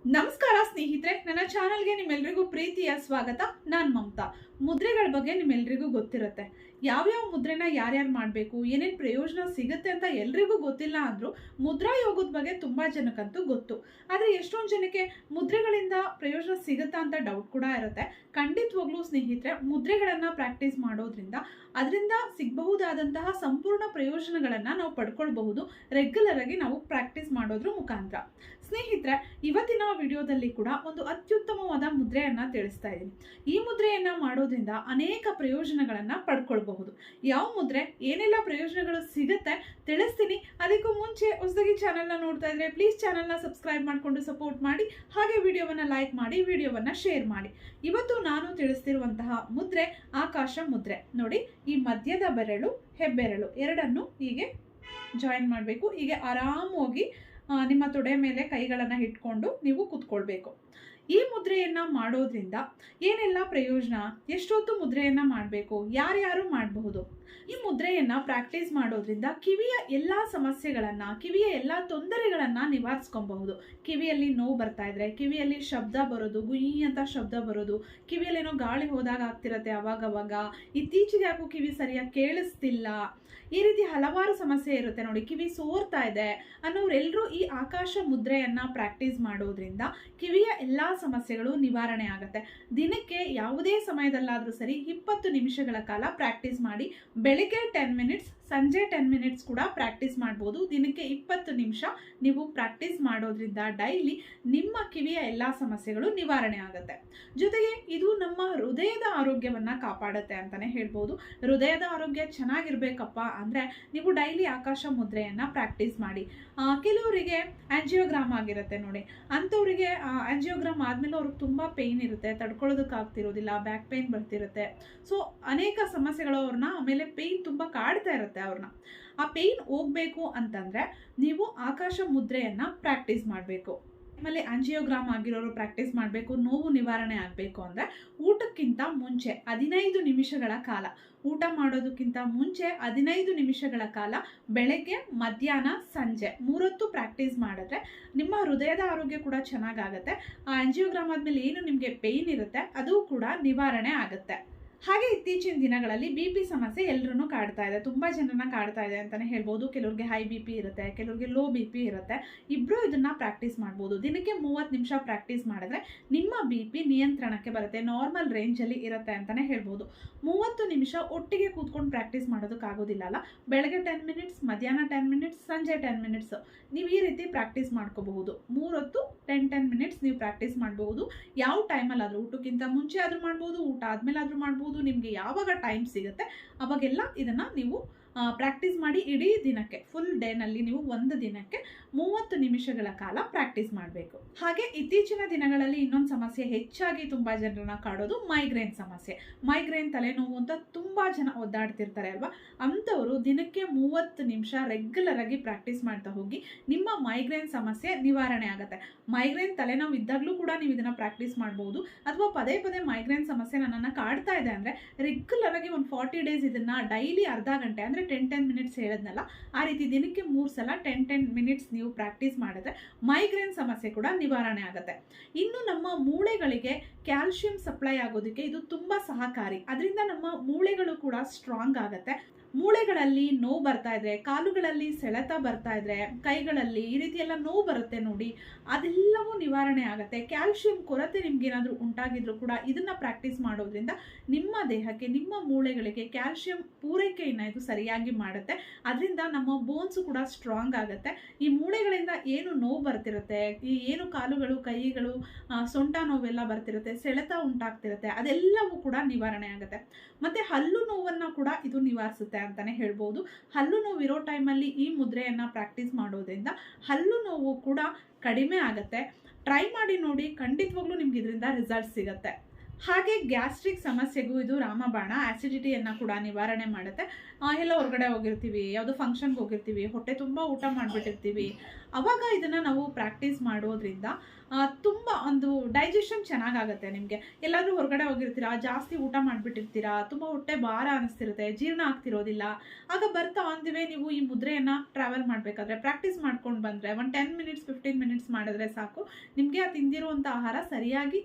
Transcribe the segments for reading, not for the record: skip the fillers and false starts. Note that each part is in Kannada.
ನಮಸ್ಕಾರ ಸ್ನೇಹಿತರೆ, ನನ್ನ ಚಾನಲ್ಗೆ ನಿಮ್ಮೆಲ್ಲರಿಗೂ ಪ್ರೀತಿಯ ಸ್ವಾಗತ. ನಾನು ಮಮತಾ. ಮುದ್ರೆಗಳ ಬಗ್ಗೆ ನಿಮ್ಮೆಲ್ಲರಿಗೂ ಗೊತ್ತಿರುತ್ತೆ. ಯಾವ್ಯಾವ ಮುದ್ರೆನ ಯಾರ್ಯಾರು ಮಾಡಬೇಕು, ಏನೇನು ಪ್ರಯೋಜನ ಸಿಗುತ್ತೆ ಅಂತ ಎಲ್ರಿಗೂ ಗೊತ್ತಿಲ್ಲ ಅಂದ್ರೂ ಮುದ್ರಾ ಯೋಗದ ಬಗ್ಗೆ ತುಂಬಾ ಜನಕ್ಕಂತೂ ಗೊತ್ತು. ಆದರೆ ಎಷ್ಟೊಂದು ಜನಕ್ಕೆ ಮುದ್ರೆಗಳಿಂದ ಪ್ರಯೋಜನ ಸಿಗುತ್ತಾ ಅಂತ ಡೌಟ್ ಕೂಡ ಇರುತ್ತೆ. ಖಂಡಿತವಾಗ್ಲೂ ಸ್ನೇಹಿತರೆ, ಮುದ್ರೆಗಳನ್ನ ಪ್ರಾಕ್ಟೀಸ್ ಮಾಡೋದ್ರಿಂದ ಅದರಿಂದ ಸಿಗಬಹುದಾದಂತಹ ಸಂಪೂರ್ಣ ಪ್ರಯೋಜನಗಳನ್ನ ನಾವು ಪಡ್ಕೊಳ್ಬಹುದು ರೆಗ್ಯುಲರ್ ಆಗಿ ನಾವು ಪ್ರಾಕ್ಟೀಸ್ ಮಾಡೋದ್ರ ಮುಖಾಂತರ. ಸ್ನೇಹಿತರೆ, ಇವತ್ತಿನ ವಿಡಿಯೋದಲ್ಲಿ ಕೂಡ ಒಂದು ಅತ್ಯುತ್ತಮವಾದ ಮುದ್ರೆಯನ್ನ ತಿಳಿಸ್ತಾ ಇದ್ದೀನಿ. ಈ ಮುದ್ರೆಯನ್ನ ಮಾಡೋದ್ರಿಂದ ಅನೇಕ ಪ್ರಯೋಜನಗಳನ್ನ ಪಡ್ಕೊಳ್ಬಹುದು. ಯಾವ ಮುದ್ರೆ, ಏನೆಲ್ಲ ಪ್ರಯೋಜನಗಳು ಸಿಗುತ್ತೆ ತಿಳಿಸ್ತೀನಿ. ಅದಕ್ಕೂ ಮುಂಚೆ ಹೊಸದಾಗಿ ಚಾನೆಲ್ನ ನೋಡ್ತಾ ಇದ್ರೆ ಪ್ಲೀಸ್ ಚಾನೆಲ್ನ ಸಬ್ಸ್ಕ್ರೈಬ್ ಮಾಡಿಕೊಂಡು ಸಪೋರ್ಟ್ ಮಾಡಿ, ಹಾಗೆ ವಿಡಿಯೋವನ್ನ ಲೈಕ್ ಮಾಡಿ, ವಿಡಿಯೋವನ್ನ ಶೇರ್ ಮಾಡಿ. ಇವತ್ತು ನಾನು ತಿಳಿಸ್ತಿರುವಂತಹ ಮುದ್ರೆ ಆಕಾಶ ಮುದ್ರೆ. ನೋಡಿ, ಈ ಮಧ್ಯದ ಬೆರಳು, ಹೆಬ್ಬೆರಳು ಎರಡನ್ನು ಹೀಗೆ ಜಾಯಿನ್ ಮಾಡಬೇಕು. ಹೀಗೆ ಆರಾಮಾಗಿ ನಿಮ್ಮ ತೊಡೆ ಮೇಲೆ ಕೈಗಳನ್ನು ಇಟ್ಕೊಂಡು ನೀವು ಕೂತ್ಕೊಳ್ಬೇಕು. ಈ ಮುದ್ರೆಯನ್ನ ಮಾಡೋದ್ರಿಂದ ಏನೆಲ್ಲ ಪ್ರಯೋಜನ, ಎಷ್ಟೊತ್ತು ಮುದ್ರೆಯನ್ನ ಮಾಡಬೇಕು, ಯಾರ್ಯಾರು ಮಾಡಬಹುದು. ಈ ಮುದ್ರೆಯನ್ನ ಪ್ರಾಕ್ಟೀಸ್ ಮಾಡೋದ್ರಿಂದ ಕಿವಿಯ ಎಲ್ಲಾ ಸಮಸ್ಯೆಗಳನ್ನ, ಕಿವಿಯ ಎಲ್ಲಾ ತೊಂದರೆಗಳನ್ನ ನಿವಾರಿಸ್ಕೊಬಹುದು. ಕಿವಿಯಲ್ಲಿ ನೋವು ಬರ್ತಾ ಇದ್ರೆ, ಕಿವಿಯಲ್ಲಿ ಶಬ್ದ ಬರೋದು, ಗುಯಿ ಅಂತ ಶಬ್ದ ಬರೋದು, ಕಿವಿಯಲ್ಲಿ ಏನೋ ಗಾಳಿ ಹೋದಾಗ ಆಗ್ತಿರತ್ತೆ ಅವಾಗವಾಗ, ಇತ್ತೀಚೆಗೆ ಯಾಕೋ ಕಿವಿ ಸರಿಯಾಗಿ ಕೇಳಿಸ್ತಿಲ್ಲ, ಈ ರೀತಿ ಹಲವಾರು ಸಮಸ್ಯೆ ಇರುತ್ತೆ. ನೋಡಿ, ಕಿವಿ ಸೋರ್ತಾ ಇದೆ ಅನ್ನೋರೆಲ್ಲರೂ ಈ ಆಕಾಶ ಮುದ್ರೆಯನ್ನ ಪ್ರಾಕ್ಟೀಸ್ ಮಾಡೋದ್ರಿಂದ ಕಿವಿಯ ಎಲ್ಲಾ ಸಮಸ್ಯೆಗಳು ನಿವಾರಣೆ ಆಗುತ್ತೆ. ದಿನಕ್ಕೆ ಯಾವುದೇ ಸಮಯದಲ್ಲಾದ್ರೂ ಸರಿ 20 ನಿಮಿಷಗಳ ಕಾಲ ಪ್ರಾಕ್ಟೀಸ್ ಮಾಡಿ. ಬೆಳಿಗ್ಗೆ 10 ಮಿನಿಟ್ಸ್, ಸಂಜೆ 10 ಮಿನಿಟ್ಸ್ ಕೂಡ ಪ್ರಾಕ್ಟೀಸ್ ಮಾಡ್ಬೋದು. ದಿನಕ್ಕೆ 20 ನಿಮಿಷ ನೀವು ಪ್ರಾಕ್ಟೀಸ್ ಮಾಡೋದ್ರಿಂದ ಡೈಲಿ ನಿಮ್ಮ ಕಿವಿಯ ಎಲ್ಲಾ ಸಮಸ್ಯೆಗಳು ನಿವಾರಣೆ ಆಗುತ್ತೆ. ಜೊತೆಗೆ ಇದು ನಮ್ಮ ಹೃದಯದ ಆರೋಗ್ಯವನ್ನ ಕಾಪಾಡುತ್ತೆ ಅಂತಾನೆ ಹೇಳ್ಬೋದು. ಹೃದಯದ ಆರೋಗ್ಯ ಚೆನ್ನಾಗಿರ್ಬೇಕಪ್ಪ ಅಂದ್ರೆ ನೀವು ಡೈಲಿ ಆಕಾಶ ಮುದ್ರೆಯನ್ನ ಪ್ರಾಕ್ಟೀಸ್ ಮಾಡಿ. ಕೆಲವರಿಗೆ ಆಂಜಿಯೋಗ್ರಾಮ್ ಆಗಿರುತ್ತೆ ನೋಡಿ, ಅಂಥವ್ರಿಗೆ ಆಂಜಿಯೋಗ್ರಾಮ್ ಆದ್ಮೇಲೆ ಅವ್ರಿಗೆ ತುಂಬಾ ಪೇಯ್ನ್ ಇರುತ್ತೆ, ತಡ್ಕೊಳ್ಳೋದಕ್ಕೆ ಆಗ್ತಿರೋದಿಲ್ಲ, ಬ್ಯಾಕ್ ಪೇಯ್ನ್ ಬರ್ತಿರುತ್ತೆ. ಸೊ ಅನೇಕ ಸಮಸ್ಯೆಗಳು ಅವ್ರನ್ನ, ಆಮೇಲೆ ಪೇಯ್ನ್ ತುಂಬಾ ಕಾಡ್ತಾ ಇರುತ್ತೆ ಅವ್ರನ್ನ. ಆ ಪೇಯ್ನ್ ಹೋಗ್ಬೇಕು ಅಂತಂದ್ರೆ ನೀವು ಆಕಾಶ ಮುದ್ರೆಯನ್ನ ಪ್ರಾಕ್ಟೀಸ್ ಮಾಡಬೇಕು. ಆಮೇಲೆ ಆಂಜಿಯೋಗ್ರಾಮ್ ಆಗಿರೋರು ಪ್ರಾಕ್ಟೀಸ್ ಮಾಡಬೇಕು. ನೋವು ನಿವಾರಣೆ ಆಗಬೇಕು ಅಂದರೆ ಊಟಕ್ಕಿಂತ ಮುಂಚೆ 15 ನಿಮಿಷಗಳ ಕಾಲ, ಊಟ ಮಾಡೋದಕ್ಕಿಂತ ಮುಂಚೆ 15 ನಿಮಿಷಗಳ ಕಾಲ ಬೆಳಗ್ಗೆ, ಮಧ್ಯಾಹ್ನ, ಸಂಜೆ 3 ಹೊತ್ತು ಪ್ರಾಕ್ಟೀಸ್ ಮಾಡಿದ್ರೆ ನಿಮ್ಮ ಹೃದಯದ ಆರೋಗ್ಯ ಕೂಡ ಚೆನ್ನಾಗಾಗುತ್ತೆ. ಆ ಆಂಜಿಯೋಗ್ರಾಮ್ ಆದಮೇಲೆ ಏನು ನಿಮಗೆ ಪೇಯ್ನ್ ಇರುತ್ತೆ ಅದು ಕೂಡ ನಿವಾರಣೆ ಆಗುತ್ತೆ. ಹಾಗೆ ಇತ್ತೀಚಿನ ದಿನಗಳಲ್ಲಿ BP ಸಮಸ್ಯೆ ಎಲ್ಲರನ್ನೂ ಕಾಡ್ತಾ ಇದೆ, ತುಂಬಾ ಜನರನ್ನ ಕಾಡ್ತಾ ಇದೆ ಅಂತಾನೆ ಹೇಳ್ಬೋದು. ಕೆಲವ್ರಿಗೆ ಹೈ BP ಇರುತ್ತೆ, ಕೆಲವ್ರಿಗೆ ಲೋ BP ಇರುತ್ತೆ. ಇಬ್ರು ಇದನ್ನ ಪ್ರಾಕ್ಟೀಸ್ ಮಾಡ್ಬೋದು. ದಿನಕ್ಕೆ 30 ನಿಮಿಷ ಪ್ರಾಕ್ಟೀಸ್ ಮಾಡಿದ್ರೆ ನಿಮ್ಮ BP ನಿಯಂತ್ರಣಕ್ಕೆ ಬರುತ್ತೆ, ನಾರ್ಮಲ್ ರೇಂಜ್ ಅಲ್ಲಿ ಇರುತ್ತೆ ಅಂತಾನೆ ಹೇಳ್ಬೋದು. 30 ನಿಮಿಷ ಒಟ್ಟಿಗೆ ಕೂತ್ಕೊಂಡು ಪ್ರಾಕ್ಟೀಸ್ ಮಾಡೋದಕ್ಕಾಗೋದಿಲ್ಲ ಅಲ್ಲ. ಬೆಳಗ್ಗೆ 10 ಮಿನಿಟ್ಸ್, ಮಧ್ಯಾಹ್ನ 10 ಮಿನಿಟ್ಸ್, ಸಂಜೆ 10 ಮಿನಿಟ್ಸ್ ನೀವು ಈ ರೀತಿ ಪ್ರಾಕ್ಟೀಸ್ ಮಾಡ್ಕೋಬಹುದು. 3 ಹೊತ್ತು 10 ಮಿನಿಟ್ಸ್ ನೀವು ಪ್ರಾಕ್ಟೀಸ್ ಮಾಡಬಹುದು. ಯಾವ ಟೈಮಲ್ಲಿ ಆದ್ರೂ, ಊಟಕ್ಕಿಂತ ಮುಂಚೆ ಆದ್ರೂ ಮಾಡ್ಬೋದು, ಊಟ ಆದ್ಮೇಲೆ ಆದ್ರೂ ಮಾಡ್ಬೋದು. ನಿಮ್ಗೆ ಯಾವಾಗ ಟೈಮ್ ಸಿಗುತ್ತೆ ಅವಾಗೆಲ್ಲ ಇದನ್ನ ನೀವು ಪ್ರಾಕ್ಟೀಸ್ ಮಾಡಿ. ಇಡೀ ದಿನಕ್ಕೆ, ಫುಲ್ ಡೇನಲ್ಲಿ ನೀವು ಒಂದು ದಿನಕ್ಕೆ 30 ನಿಮಿಷಗಳ ಕಾಲ ಪ್ರಾಕ್ಟೀಸ್ ಮಾಡಬೇಕು. ಹಾಗೆ ಇತ್ತೀಚಿನ ದಿನಗಳಲ್ಲಿ ಇನ್ನೊಂದು ಸಮಸ್ಯೆ ಹೆಚ್ಚಾಗಿ ತುಂಬಾ ಜನರನ್ನ ಕಾಡೋದು ಮೈಗ್ರೇನ್ ಸಮಸ್ಯೆ. ಮೈಗ್ರೇನ್ ತಲೆನೋವು ಅಂತ ತುಂಬಾ ಜನ ಒದ್ದಾಡ್ತಿರ್ತಾರೆ ಅಲ್ವಾ. ಅಂಥವ್ರು ದಿನಕ್ಕೆ 30 ನಿಮಿಷ ರೆಗ್ಯುಲರ್ ಆಗಿ ಪ್ರಾಕ್ಟೀಸ್ ಮಾಡ್ತಾ ಹೋಗಿ ನಿಮ್ಮ ಮೈಗ್ರೇನ್ ಸಮಸ್ಯೆ ನಿವಾರಣೆ ಆಗುತ್ತೆ. ಮೈಗ್ರೇನ್ ತಲೆನೋವು ಇದ್ದಾಗಲೂ ಕೂಡ ನೀವು ಇದನ್ನ ಪ್ರಾಕ್ಟೀಸ್ ಮಾಡಬಹುದು. ಅಥವಾ ಪದೇ ಪದೇ ಮೈಗ್ರೇನ್ ಸಮಸ್ಯೆ ನನ್ನನ್ನು ಕಾಡ್ತಾ ಇದೆ ಅಂದ್ರೆ ರೆಗ್ಯುಲರ್ ಆಗಿ ಒಂದು 40 ಡೇಸ್ ಇದನ್ನ ಡೈಲಿ ಅರ್ಧ ಗಂಟೆ ಅಂದ್ರೆ 10 ಮಿನಿಟ್ಸ್ ಹೇಳದ್ನಲ್ಲ, ಆ ರೀತಿ ದಿನಕ್ಕೆ 3 ಸಲ 10 ಮಿನಿಟ್ಸ್ ನೀವು ಪ್ರಾಕ್ಟೀಸ್ ಮಾಡಿದ್ರೆ ಮೈಗ್ರೇನ್ ಸಮಸ್ಯೆ ಕೂಡ ನಿವಾರಣೆ ಆಗುತ್ತೆ. ಇನ್ನು ನಮ್ಮ ಮೂಳೆಗಳಿಗೆ ಕ್ಯಾಲ್ಸಿಯಂ ಸಪ್ಲೈ ಆಗೋದಕ್ಕೆ ಇದು ತುಂಬಾ ಸಹಕಾರಿ. ಅದರಿಂದ ನಮ್ಮ ಮೂಳೆಗಳು ಕೂಡ ಸ್ಟ್ರಾಂಗ್ ಆಗುತ್ತೆ. ಮೂಳೆಗಳಲ್ಲಿ ನೋವು ಬರ್ತಾ ಇದ್ರೆ, ಕಾಲುಗಳಲ್ಲಿ ಸೆಳೆತ ಬರ್ತಾ ಇದ್ರೆ, ಕೈಗಳಲ್ಲಿ ಈ ರೀತಿ ಎಲ್ಲ ನೋವು ಬರುತ್ತೆ ನೋಡಿ, ಅದೆಲ್ಲವೂ ನಿವಾರಣೆ ಆಗುತ್ತೆ. ಕ್ಯಾಲ್ಸಿಯಂ ಕೊರತೆ ನಿಮ್ಗೆ ಏನಾದರೂ ಉಂಟಾಗಿದ್ರು ಕೂಡ ಇದನ್ನ ಪ್ರಾಕ್ಟೀಸ್ ಮಾಡೋದ್ರಿಂದ ನಿಮ್ಮ ದೇಹಕ್ಕೆ, ನಿಮ್ಮ ಮೂಳೆಗಳಿಗೆ ಕ್ಯಾಲ್ಸಿಯಂ ಪೂರೈಕೆಯನ್ನು ಇದು ಸರಿಯಾಗಿ ಮಾಡುತ್ತೆ. ಅದರಿಂದ ನಮ್ಮ ಬೋನ್ಸ್ ಕೂಡ ಸ್ಟ್ರಾಂಗ್ ಆಗುತ್ತೆ. ಈ ಮೂಳೆಗಳಿಂದ ಏನು ನೋವು ಬರ್ತಿರುತ್ತೆ, ಈ ಏನು ಕಾಲುಗಳು, ಕೈಗಳು, ಸೊಂಟ ನೋವೆಲ್ಲ ಬರ್ತಿರುತ್ತೆ, ಸೆಳೆತ ಉಂಟಾಗ್ತಿರುತ್ತೆ, ಅದೆಲ್ಲವೂ ಕೂಡ ನಿವಾರಣೆ ಆಗುತ್ತೆ. ಮತ್ತೆ ಹಲ್ಲು ನೋವನ್ನ ಕೂಡ ಇದು ನಿವಾರಿಸುತ್ತೆ ಅಂತಾನೆ ಹೇಳ್ಬೋದು. ಹಲ್ಲು ನೋವು ಇರೋ ಟೈಮಲ್ಲಿ ಈ ಮುದ್ರೆಯನ್ನ ಪ್ರಾಕ್ಟೀಸ್ ಮಾಡೋದ್ರಿಂದ ಹಲ್ಲು ನೋವು ಕೂಡ ಕಡಿಮೆ ಆಗುತ್ತೆ. ಟ್ರೈ ಮಾಡಿ ನೋಡಿ, ಖಂಡಿತವಾಗ್ಲೂ ನಿಮ್ಗೆ ಇದರಿಂದ ರಿಸಲ್ಟ್ ಸಿಗುತ್ತೆ. ಹಾಗೆ ಗ್ಯಾಸ್ಟ್ರಿಕ್ ಸಮಸ್ಯೆಗೂ ಇದು ರಾಮಬಾಣ. ಆಸಿಡಿಟಿಯನ್ನು ಕೂಡ ನಿವಾರಣೆ ಮಾಡುತ್ತೆ. ಎಲ್ಲ ಹೊರಗಡೆ ಹೋಗಿರ್ತೀವಿ, ಯಾವುದೋ ಫಂಕ್ಷನ್ಗೆ ಹೋಗಿರ್ತೀವಿ, ಹೊಟ್ಟೆ ತುಂಬ ಊಟ ಮಾಡಿಬಿಟ್ಟಿರ್ತೀವಿ, ಅವಾಗ ಇದನ್ನು ನಾವು ಪ್ರಾಕ್ಟೀಸ್ ಮಾಡೋದ್ರಿಂದ ತುಂಬ ಒಂದು ಡೈಜೆಷನ್ ಚೆನ್ನಾಗಾಗುತ್ತೆ. ನಿಮಗೆ ಎಲ್ಲಾದರೂ ಹೊರಗಡೆ ಹೋಗಿರ್ತೀರಾ, ಜಾಸ್ತಿ ಊಟ ಮಾಡಿಬಿಟ್ಟಿರ್ತೀರಾ, ತುಂಬ ಹೊಟ್ಟೆ ಭಾರ ಅನ್ನಿಸ್ತಿರುತ್ತೆ, ಜೀರ್ಣ ಆಗ್ತಿರೋದಿಲ್ಲ, ಆಗ ಬರ್ತಾ ಆನ್ ದಿ ವೇ ನೀವು ಈ ಮುದ್ರೆಯನ್ನು ಟ್ರಾವೆಲ್ ಮಾಡಬೇಕಾದ್ರೆ ಪ್ರಾಕ್ಟೀಸ್ ಮಾಡ್ಕೊಂಡು ಬಂದರೆ 10 ಮಿನಿಟ್ಸ್ 15 ಮಿನಿಟ್ಸ್ ಮಾಡಿದ್ರೆ ಸಾಕು, ನಿಮಗೆ ಆ ತಿಂದಿರುವಂಥ ಆಹಾರ ಸರಿಯಾಗಿ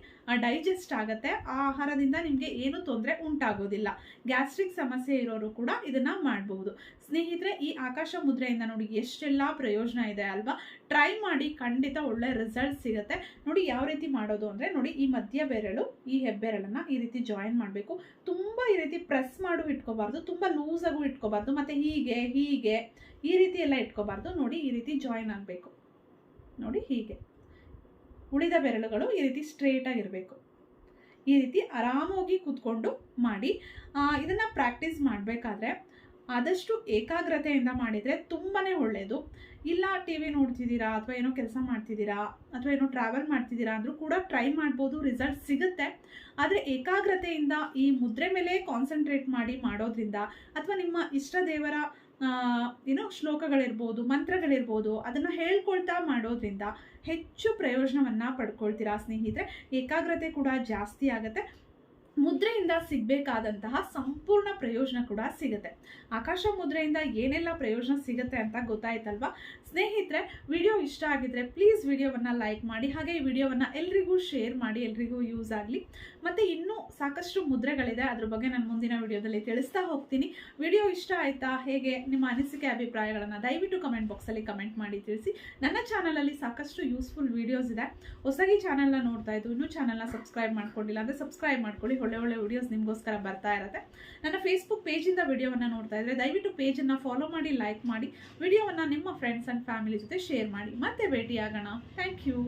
ಡೈಜೆಸ್ಟ್ ಆಗುತ್ತೆ. ಆ ಆಹಾರದಿಂದ ನಿಮಗೆ ಏನೂ ತೊಂದರೆ ಉಂಟಾಗೋದಿಲ್ಲ. ಗ್ಯಾಸ್ಟ್ರಿಕ್ ಸಮಸ್ಯೆ ಇರೋರು ಕೂಡ ಇದನ್ನು ಮಾಡಬಹುದು. ಸ್ನೇಹಿತರೆ, ಈ ಆಕಾಶ ಮುದ್ರೆಯಿಂದ ನೋಡಿ ಎಷ್ಟೆಲ್ಲ ಪ್ರಯೋಜನ ಇದೆ ಅಲ್ವಾ? ಟ್ರೈ ಮಾಡಿ, ಖಂಡಿತ ಒಳ್ಳೆ ರಿಸಲ್ಟ್ ಸಿಗುತ್ತೆ. ನೋಡಿ ಯಾವ ರೀತಿ ಮಾಡೋದು ಅಂದರೆ, ನೋಡಿ ಈ ಮಧ್ಯ ಬೆರಳು, ಈ ಹೆಬ್ಬೆರಳನ್ನು ಈ ರೀತಿ ಜಾಯಿನ್ ಮಾಡಬೇಕು. ತುಂಬ ಈ ರೀತಿ ಪ್ರೆಸ್ ಮಾಡು ಇಟ್ಕೋಬಾರ್ದು, ತುಂಬ ಲೂಸಾಗೂ ಇಟ್ಕೋಬಾರ್ದು, ಮತ್ತು ಹೀಗೆ ಹೀಗೆ ಈ ರೀತಿ ಎಲ್ಲ ಇಟ್ಕೋಬಾರ್ದು. ನೋಡಿ ಈ ರೀತಿ ಜಾಯಿನ್ ಆಗಬೇಕು. ನೋಡಿ ಹೀಗೆ ಉಳಿದ ಬೆರಳುಗಳು ಈ ರೀತಿ ಸ್ಟ್ರೇಟ್ ಆಗಿರಬೇಕು. ಈ ರೀತಿ ಆರಾಮಾಗಿ ಕೂತ್ಕೊಂಡು ಮಾಡಿ. ಇದನ್ನು ಪ್ರಾಕ್ಟೀಸ್ ಮಾಡಬೇಕಾದ್ರೆ ಆದಷ್ಟು ಏಕಾಗ್ರತೆಯಿಂದ ಮಾಡಿದರೆ ತುಂಬಾ ಒಳ್ಳೆಯದು. ಇಲ್ಲ ಟಿ ವಿ ನೋಡ್ತಿದ್ದೀರಾ ಅಥವಾ ಏನೋ ಕೆಲಸ ಮಾಡ್ತಿದ್ದೀರಾ ಅಥವಾ ಏನೋ ಟ್ರಾವೆಲ್ ಮಾಡ್ತಿದ್ದೀರಾ ಅಂದರೂ ಕೂಡ ಟ್ರೈ ಮಾಡ್ಬೋದು, ರಿಸಲ್ಟ್ ಸಿಗುತ್ತೆ. ಆದರೆ ಏಕಾಗ್ರತೆಯಿಂದ ಈ ಮುದ್ರೆ ಮೇಲೆ ಕಾನ್ಸಂಟ್ರೇಟ್ ಮಾಡಿ ಮಾಡೋದ್ರಿಂದ ಅಥವಾ ನಿಮ್ಮ ಇಷ್ಟ ದೇವರ ಶ್ಲೋಕಗಳಿರ್ಬೋದು, ಮಂತ್ರಗಳಿರ್ಬೋದು, ಅದನ್ನು ಹೇಳ್ಕೊಳ್ತಾ ಮಾಡೋದ್ರಿಂದ ಹೆಚ್ಚು ಪ್ರಯೋಜನವನ್ನು ಪಡ್ಕೊಳ್ತೀರಾ ಸ್ನೇಹಿತರೆ. ಏಕಾಗ್ರತೆ ಕೂಡ ಜಾಸ್ತಿ ಆಗುತ್ತೆ. ಮುದ್ರೆಯಿಂದ ಸಿಗಬೇಕಾದಂತಹ ಸಂಪೂರ್ಣ ಪ್ರಯೋಜನ ಕೂಡ ಸಿಗುತ್ತೆ. ಆಕಾಶ ಮುದ್ರೆಯಿಂದ ಏನೆಲ್ಲ ಪ್ರಯೋಜನ ಸಿಗುತ್ತೆ ಅಂತ ಗೊತ್ತಾಯ್ತಲ್ವಾ ಸ್ನೇಹಿತರೆ? ವಿಡಿಯೋ ಇಷ್ಟ ಆಗಿದ್ರೆ ಪ್ಲೀಸ್ ವಿಡಿಯೋವನ್ನು ಲೈಕ್ ಮಾಡಿ, ಹಾಗೆ ಈ ವಿಡಿಯೋವನ್ನು ಎಲ್ರಿಗೂ ಶೇರ್ ಮಾಡಿ, ಎಲ್ರಿಗೂ ಯೂಸ್ ಆಗಲಿ. ಮತ್ತು ಇನ್ನೂ ಸಾಕಷ್ಟು ಮುದ್ರೆಗಳಿದೆ, ಅದ್ರ ಬಗ್ಗೆ ನಾನು ಮುಂದಿನ ವಿಡಿಯೋದಲ್ಲಿ ತಿಳಿಸ್ತಾ ಹೋಗ್ತೀನಿ. ವಿಡಿಯೋ ಇಷ್ಟ ಆಯಿತಾ, ಹೇಗೆ ನಿಮ್ಮ ಅನಿಸಿಕೆ ಅಭಿಪ್ರಾಯಗಳನ್ನು ದಯವಿಟ್ಟು ಕಮೆಂಟ್ ಬಾಕ್ಸಲ್ಲಿ ಕಮೆಂಟ್ ಮಾಡಿ ತಿಳಿಸಿ. ನನ್ನ ಚಾನಲಲ್ಲಿ ಸಾಕಷ್ಟು ಯೂಸ್ಫುಲ್ ವಿಡಿಯೋಸ್ ಇದೆ. ಹೊಸಗಿ ಚಾನಲ್ನ ನೋಡ್ತಾ ಇದ್ದು ಇನ್ನೂ ಚಾನಲ್ನ ಸಬ್ಸ್ಕ್ರೈಬ್ ಮಾಡ್ಕೊಂಡಿಲ್ಲ ಅಂದರೆ ಸಬ್ಸ್ಕ್ರೈಬ್ ಮಾಡ್ಕೊಳ್ಳಿ. ಒಳ್ಳೆ ವಿಡಿಯೋಸ್ ನಿಮಗೋಸ್ಕರ ಬರ್ತಾ ಇರುತ್ತೆ. ನನ್ನ ಫೇಸ್ಬುಕ್ ಪೇಜಿಂದ ವಿಡಿಯೋವನ್ನು ನೋಡ್ತಾ ಇದ್ರೆ ದಯವಿಟ್ಟು ಪೇಜನ್ನು ಫಾಲೋ ಮಾಡಿ, ಲೈಕ್ ಮಾಡಿ, ವಿಡಿಯೋವನ್ನು ನಿಮ್ಮ ಫ್ರೆಂಡ್ಸ್ ಆ್ಯಂಡ್ ಫ್ಯಾಮಿಲಿ ಜೊತೆ ಶೇರ್ ಮಾಡಿ. ಮತ್ತೆ ಭೇಟಿಯಾಗೋಣ. Thank you.